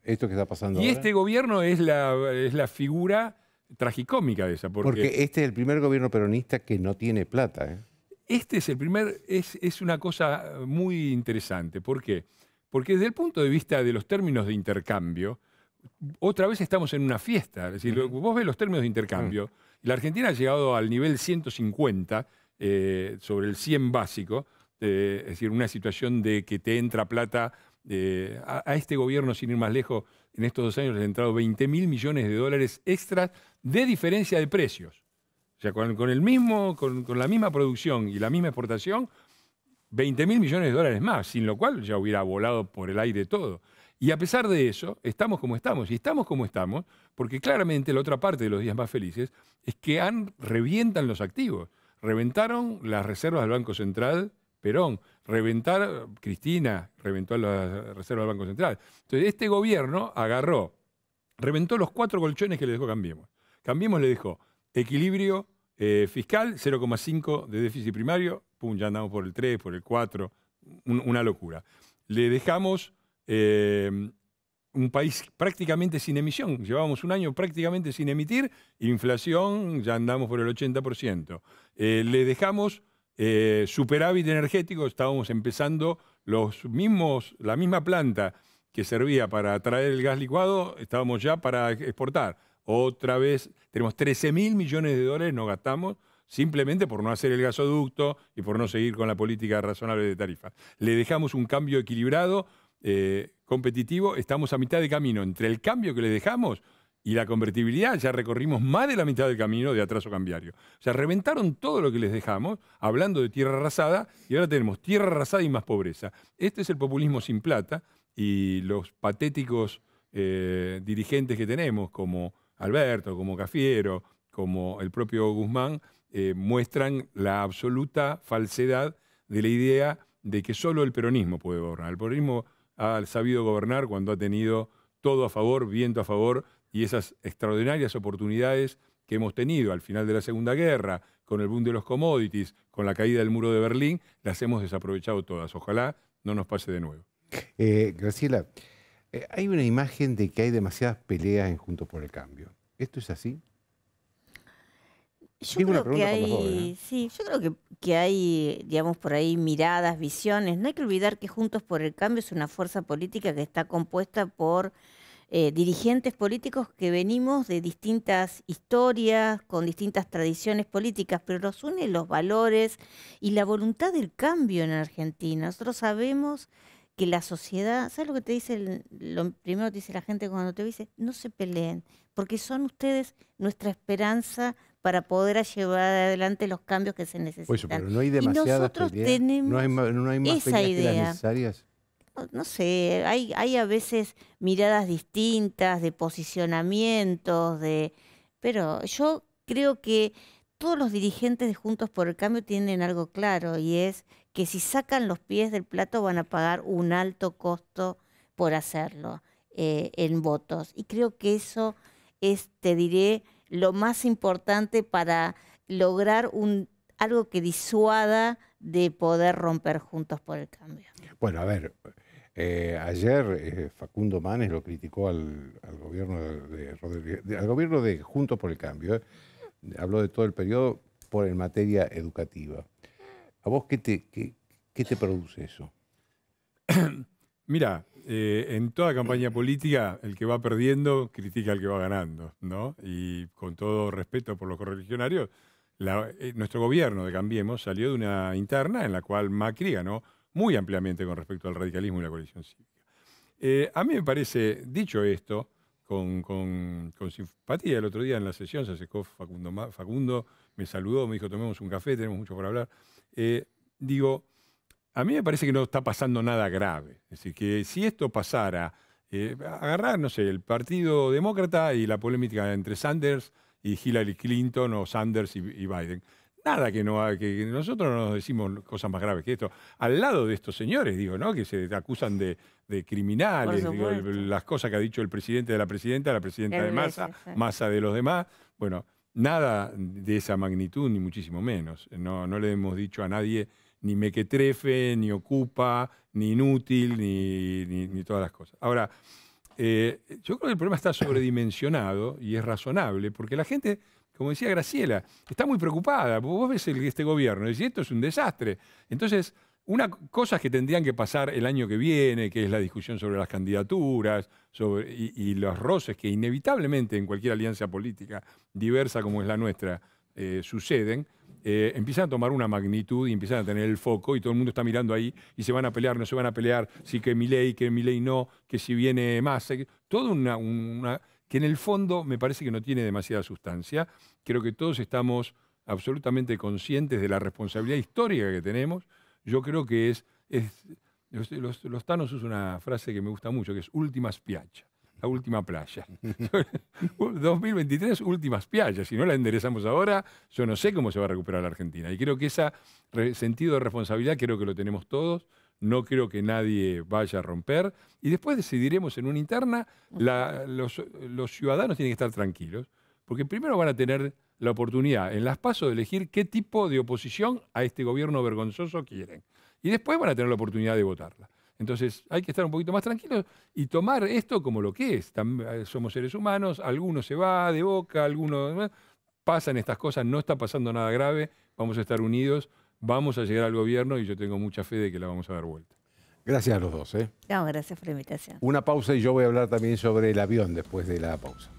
¿Esto que está pasando Y ahora? este gobierno es la figura tragicómica de esa. Porque este es el primer gobierno peronista que no tiene plata, ¿eh? Este es el primer, es una cosa muy interesante. ¿Por qué? Porque desde el punto de vista de los términos de intercambio, otra vez estamos en una fiesta. Es decir, vos ves los términos de intercambio, la Argentina ha llegado al nivel 150 sobre el 100 básico, es decir, una situación de que te entra plata. A este gobierno, sin ir más lejos, en estos 2 años le han entrado 20.000 millones de dólares extras de diferencia de precios. O sea, con la misma producción y la misma exportación, 20.000 millones de dólares más, sin lo cual ya hubiera volado por el aire todo. Y a pesar de eso, estamos como estamos. Y estamos como estamos porque claramente la otra parte de los días más felices es que revientan los activos. Reventaron las reservas del Banco Central, Perón. Cristina reventó las reservas del Banco Central. Entonces, este gobierno reventó los 4 colchones que le dejó Cambiemos. Cambiemos le dejó equilibrio fiscal, 0,5 de déficit primario, pum, ya andamos por el 3, por el 4, una locura. Le dejamos un país prácticamente sin emisión, llevábamos un año prácticamente sin emitir, inflación, ya andamos por el 80%. Le dejamos superávit energético, estábamos empezando la misma planta que servía para traer el gas licuado, estábamos ya para exportar. Otra vez, tenemos 13.000 millones de dólares, no gastamos, simplemente por no hacer el gasoducto y por no seguir con la política razonable de tarifas. Le dejamos un cambio equilibrado, competitivo, estamos a mitad de camino. Entre el cambio que le dejamos y la convertibilidad ya recorrimos más de la mitad del camino de atraso cambiario. O sea, reventaron todo lo que les dejamos, hablando de tierra arrasada, y ahora tenemos tierra arrasada y más pobreza. Este es el populismo sin plata, y los patéticos dirigentes que tenemos, como Alberto, como Cafiero, como el propio Guzmán, muestran la absoluta falsedad de la idea de que solo el peronismo puede gobernar. El peronismo ha sabido gobernar cuando ha tenido todo a favor, viento a favor, y esas extraordinarias oportunidades que hemos tenido al final de la Segunda Guerra, con el boom de los commodities, con la caída del muro de Berlín, las hemos desaprovechado todas. Ojalá no nos pase de nuevo. Graciela, hay una imagen de que hay demasiadas peleas en Juntos por el Cambio. ¿Esto es así? Yo creo que hay, sí, yo creo que hay, digamos, por ahí miradas, visiones. No hay que olvidar que Juntos por el Cambio es una fuerza política que está compuesta por dirigentes políticos que venimos de distintas historias, con distintas tradiciones políticas, pero nos une los valores y la voluntad del cambio en Argentina. Nosotros sabemos que la sociedad, ¿sabes lo que te dice? Lo primero que te dice la gente cuando te dice, no se peleen, porque son ustedes nuestra esperanza para poder llevar adelante los cambios que se necesitan. Pues, pero no hay demasiadas y nosotros peleas. tenemos no hay más esa peleas idea. que las necesarias. No sé, hay a veces miradas distintas, de posicionamientos, pero yo creo que todos los dirigentes de Juntos por el Cambio tienen algo claro, y es que si sacan los pies del plato van a pagar un alto costo por hacerlo en votos. Y creo que eso es, te diré, lo más importante para lograr algo que disuada de poder romper Juntos por el Cambio. Bueno, a ver, ayer Facundo Manes lo criticó al gobierno de Juntos por el Cambio. Habló de todo el periodo en materia educativa. ¿A vos qué te produce eso? Mira, en toda campaña política, el que va perdiendo critica al que va ganando, ¿no? Y con todo respeto por los correligionarios, nuestro gobierno de Cambiemos salió de una interna en la cual Macri ganó muy ampliamente con respecto al radicalismo y la coalición cívica. A mí me parece, dicho esto, con simpatía, el otro día en la sesión se acercó Facundo, me saludó, me dijo, tomemos un café, tenemos mucho para hablar. Digo, a mí me parece que no está pasando nada grave. Es decir, que si esto pasara, agarrar, no sé, el Partido Demócrata y la polémica entre Sanders y Hillary Clinton o Sanders y Biden. Nada que nosotros no nos decimos cosas más graves que esto. Al lado de estos señores, digo, ¿no? Que se acusan de criminales, digo, las cosas que ha dicho el presidente de la presidenta de Massa, Massa de los demás. Bueno, nada de esa magnitud, ni muchísimo menos. No le hemos dicho a nadie ni mequetrefe, ni ocupa, ni inútil, ni todas las cosas. Ahora, yo creo que el problema está sobredimensionado y es razonable, porque la gente, como decía Graciela, está muy preocupada. Vos ves este gobierno y decís, esto es un desastre. Entonces, cosas que tendrían que pasar el año que viene, que es la discusión sobre las candidaturas y los roces que inevitablemente en cualquier alianza política diversa como es la nuestra suceden, empiezan a tomar una magnitud y empiezan a tener el foco y todo el mundo está mirando ahí y se van a pelear, no se van a pelear, sí que Milei no, que si viene Massa, todo que en el fondo me parece que no tiene demasiada sustancia. Creo que todos estamos absolutamente conscientes de la responsabilidad histórica que tenemos. Yo creo que los tanos usan una frase que me gusta mucho, que es última spiaggia, la última playa. 2023, última spiaggia. Si no la enderezamos ahora, yo no sé cómo se va a recuperar la Argentina. Y creo que ese sentido de responsabilidad creo que lo tenemos todos. No creo que nadie vaya a romper. Y después decidiremos en una interna, los ciudadanos tienen que estar tranquilos, porque primero van a tener la oportunidad en las PASO de elegir qué tipo de oposición a este gobierno vergonzoso quieren. Y después van a tener la oportunidad de votarla. Entonces hay que estar un poquito más tranquilos y tomar esto como lo que es. Somos seres humanos, algunos se va de boca, algunos pasan estas cosas, no está pasando nada grave, vamos a estar unidos, vamos a llegar al gobierno y yo tengo mucha fe de que la vamos a dar vuelta. Gracias a los dos. No, gracias por la invitación. Una pausa y yo voy a hablar también sobre el avión después de la pausa.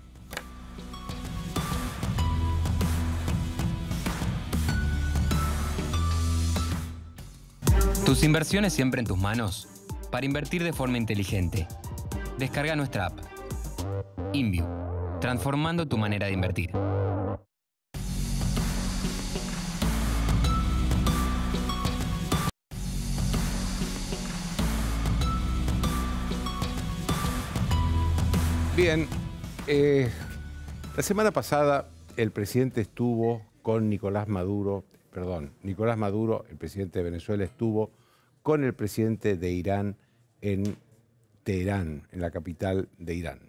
Tus inversiones siempre en tus manos. Para invertir de forma inteligente. Descarga nuestra app. Inviu. Transformando tu manera de invertir. Bien, la semana pasada el presidente estuvo con Nicolás Maduro, el presidente de Venezuela estuvo con el presidente de Irán en Teherán, en la capital de Irán.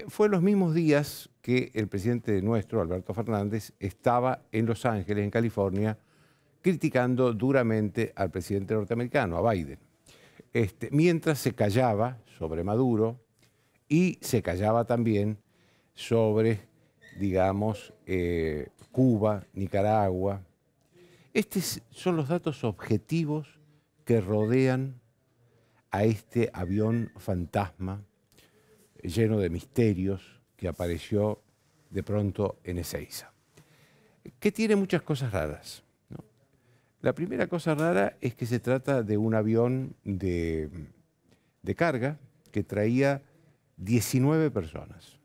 Fue en los mismos días que el presidente nuestro, Alberto Fernández, estaba en Los Ángeles, en California, criticando duramente al presidente norteamericano, a Biden, mientras se callaba sobre Maduro y se callaba también sobre, digamos, Cuba, Nicaragua. Estos son los datos objetivos que rodean a este avión fantasma lleno de misterios que apareció de pronto en Ezeiza, que tiene muchas cosas raras, ¿no? La primera cosa rara es que se trata de un avión de carga que traía 19 personas.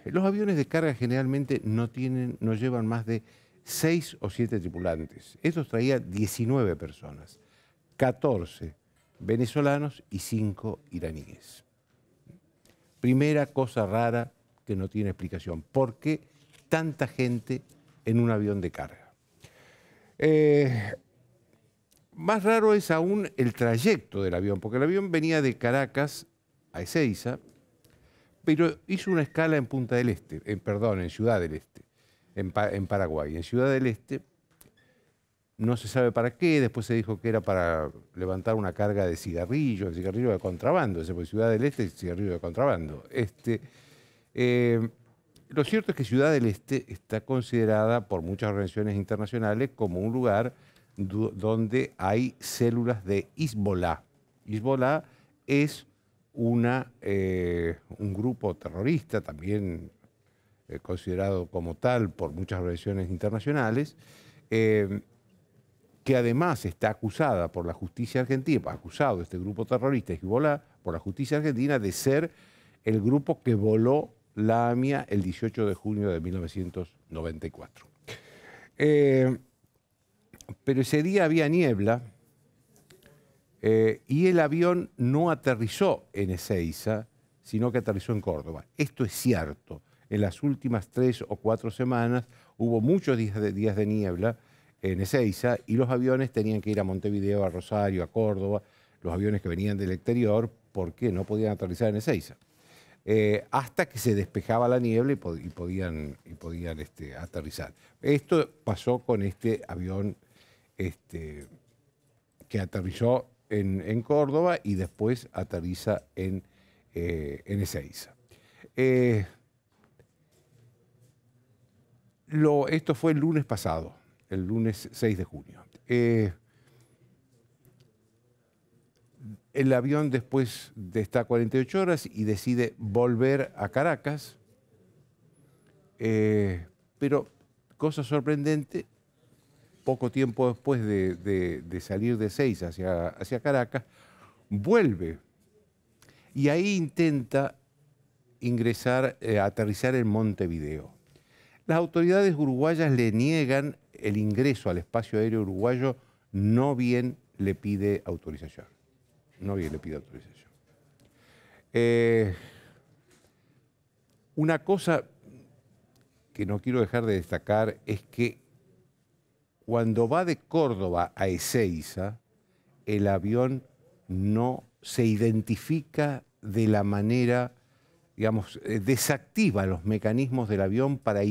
Los aviones de carga generalmente no llevan más de 6 o 7 tripulantes. Estos traía 19 personas, 14 venezolanos y 5 iraníes. Primera cosa rara que no tiene explicación. ¿Por qué tanta gente en un avión de carga? Más raro es aún el trayecto del avión, porque el avión venía de Caracas a Ezeiza, pero hizo una escala en Punta del Este, en Ciudad del Este, en Paraguay. En Ciudad del Este no se sabe para qué, después se dijo que era para levantar una carga de cigarrillos de contrabando, porque Ciudad del Este es cigarrillo de contrabando. Lo cierto es que Ciudad del Este está considerada por muchas organizaciones internacionales como un lugar donde hay células de Hezbollah. Hezbollah es un grupo terrorista, también considerado como tal por muchas organizaciones internacionales, que además está acusada por la justicia argentina, acusado este grupo terrorista Hezbollah por la justicia argentina de ser el grupo que voló la AMIA el 18 de junio de 1994. Pero ese día había niebla y el avión no aterrizó en Ezeiza, sino que aterrizó en Córdoba. Esto es cierto. En las últimas 3 o 4 semanas hubo muchos días de niebla en Ezeiza y los aviones tenían que ir a Montevideo, a Rosario, a Córdoba, los aviones que venían del exterior, porque no podían aterrizar en Ezeiza. Hasta que se despejaba la niebla y podían aterrizar. Esto pasó con este avión que aterrizó en Córdoba y después aterriza en Ezeiza. Esto fue el lunes pasado, el lunes 6 de junio. El avión después está 48 horas y decide volver a Caracas, pero cosa sorprendente, poco tiempo después de salir de Ezeiza hacia Caracas, vuelve y ahí intenta aterrizar en Montevideo. Las autoridades uruguayas le niegan el ingreso al espacio aéreo uruguayo, no bien le pide autorización. Una cosa que no quiero dejar de destacar es que cuando va de Córdoba a Ezeiza, el avión no se identifica de la manera, digamos, desactiva los mecanismos del avión para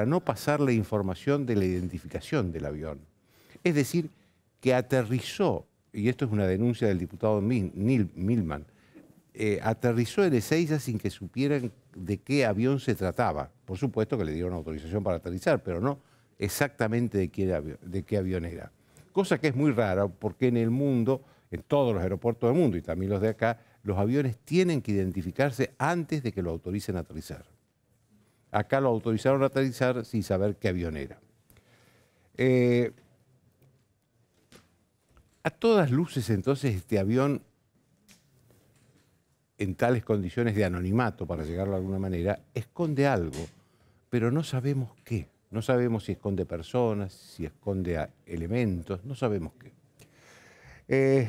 no pasar la información de la identificación del avión. Es decir, que aterrizó, y esto es una denuncia del diputado Milman, aterrizó en Ezeiza sin que supieran de qué avión se trataba. Por supuesto que le dieron autorización para aterrizar, pero no exactamente de qué avión era. Cosa que es muy rara porque en el mundo, en todos los aeropuertos del mundo y también los de acá, los aviones tienen que identificarse antes de que lo autoricen a aterrizar. Acá lo autorizaron a aterrizar sin saber qué avión era. A todas luces, entonces, este avión, en tales condiciones de anonimato, para llegarlo de alguna manera, esconde algo, pero no sabemos qué. No sabemos si esconde personas, si esconde elementos, no sabemos qué.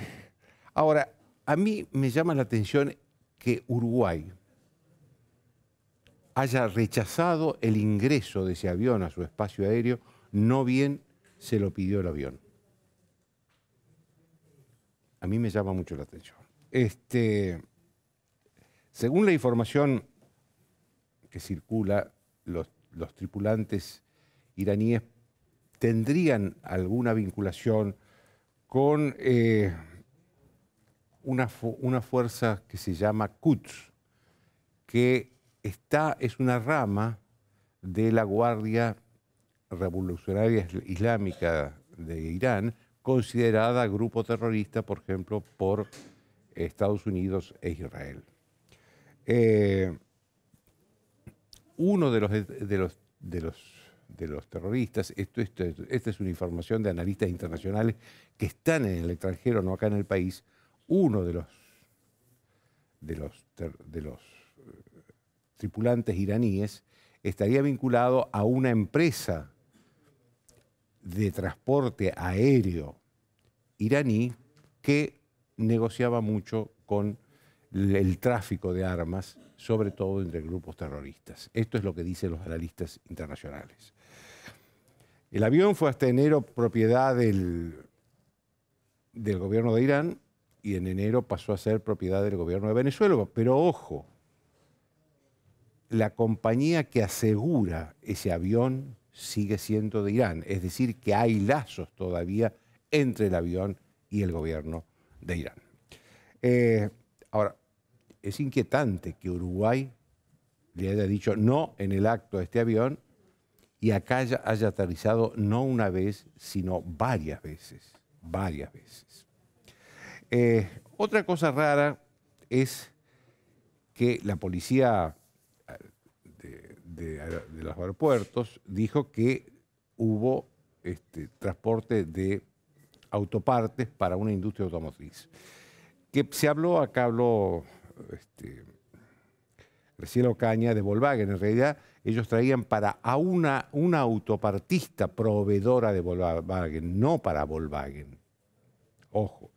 Ahora, a mí me llama la atención que Uruguay haya rechazado el ingreso de ese avión a su espacio aéreo, no bien se lo pidió el avión. A mí me llama mucho la atención. Según la información que circula, los tripulantes iraníes tendrían alguna vinculación con una fuerza que se llama Quds, que es una rama de la Guardia Revolucionaria Islámica de Irán, considerada grupo terrorista, por ejemplo, por Estados Unidos e Israel. Uno de los terroristas, esta es una información de analistas internacionales que están en el extranjero, no acá en el país, uno de los tripulantes iraníes estaría vinculado a una empresa de transporte aéreo iraní que negociaba mucho con el tráfico de armas, sobre todo entre grupos terroristas. Esto es lo que dicen los analistas internacionales. El avión fue hasta enero propiedad del gobierno de Irán y en enero pasó a ser propiedad del gobierno de Venezuela. Pero ojo, la compañía que asegura ese avión sigue siendo de Irán. Es decir, que hay lazos todavía entre el avión y el gobierno de Irán. Ahora, es inquietante que Uruguay le haya dicho no en el acto a este avión y acá haya aterrizado no una vez, sino varias veces. Varias veces. Otra cosa rara es que la policía de los aeropuertos dijo que hubo transporte de autopartes para una industria automotriz. Que se habló, acá habló Graciela Ocaña de Volkswagen. En realidad ellos traían para una autopartista proveedora de Volkswagen, no para Volkswagen. Ojo,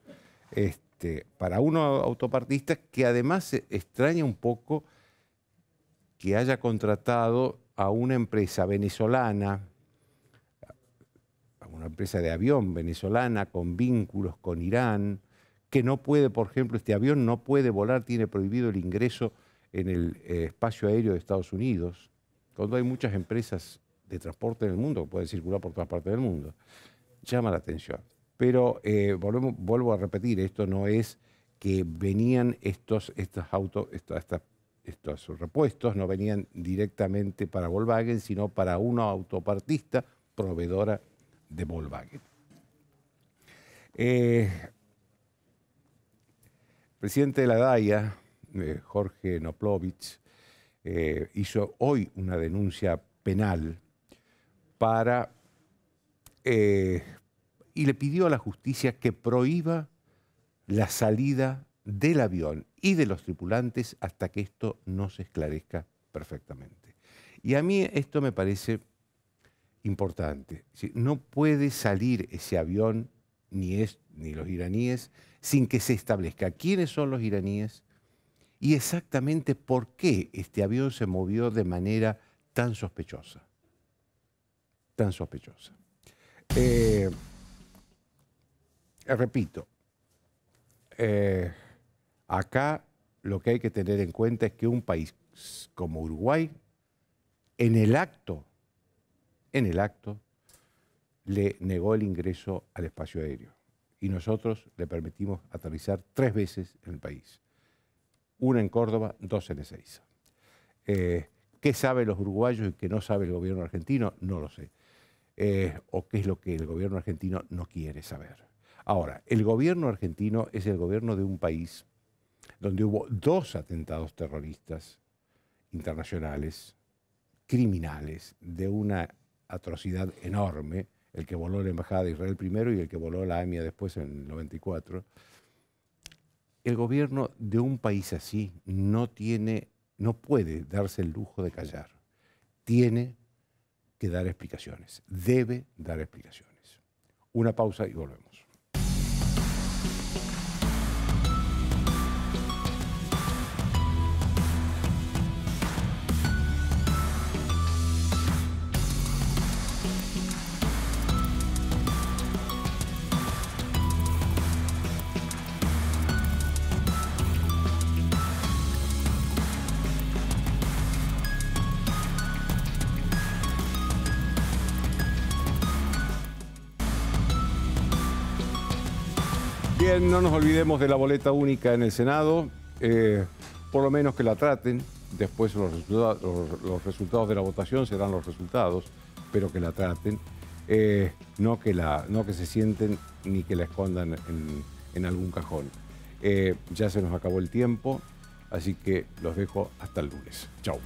para una autopartista que además se extraña un poco que haya contratado a una empresa venezolana, a una empresa de avión venezolana con vínculos con Irán, que no puede, por ejemplo, este avión no puede volar, tiene prohibido el ingreso en el espacio aéreo de Estados Unidos, cuando hay muchas empresas de transporte en el mundo que pueden circular por todas partes del mundo. Llama la atención. Pero vuelvo a repetir, esto no es que venían estos repuestos, no venían directamente para Volkswagen, sino para una autopartista proveedora de Volkswagen. El presidente de la DAIA, Jorge Noplovich, hizo hoy una denuncia penal y le pidió a la justicia que prohíba la salida del avión y de los tripulantes hasta que esto no se esclarezca perfectamente. Y a mí esto me parece importante. No puede salir ese avión, ni los iraníes, sin que se establezca quiénes son los iraníes y exactamente por qué este avión se movió de manera tan sospechosa. Tan sospechosa. Repito, acá lo que hay que tener en cuenta es que un país como Uruguay, en el acto, le negó el ingreso al espacio aéreo. Y nosotros le permitimos aterrizar 3 veces en el país. 1 en Córdoba, 2 en Ezeiza. ¿Qué saben los uruguayos y qué no sabe el gobierno argentino? No lo sé. O qué es lo que el gobierno argentino no quiere saber. Ahora, el gobierno argentino es el gobierno de un país donde hubo 2 atentados terroristas internacionales, criminales, de una atrocidad enorme, el que voló la Embajada de Israel primero y el que voló la AMIA después en el 94. El gobierno de un país así no puede darse el lujo de callar. Tiene que dar explicaciones, debe dar explicaciones. Una pausa y volvemos. Bien, no nos olvidemos de la boleta única en el Senado, por lo menos que la traten, después los resultados de la votación serán los resultados, pero que la traten, no que se sienten ni que la escondan en algún cajón. Ya se nos acabó el tiempo, así que los dejo hasta el lunes. Chau.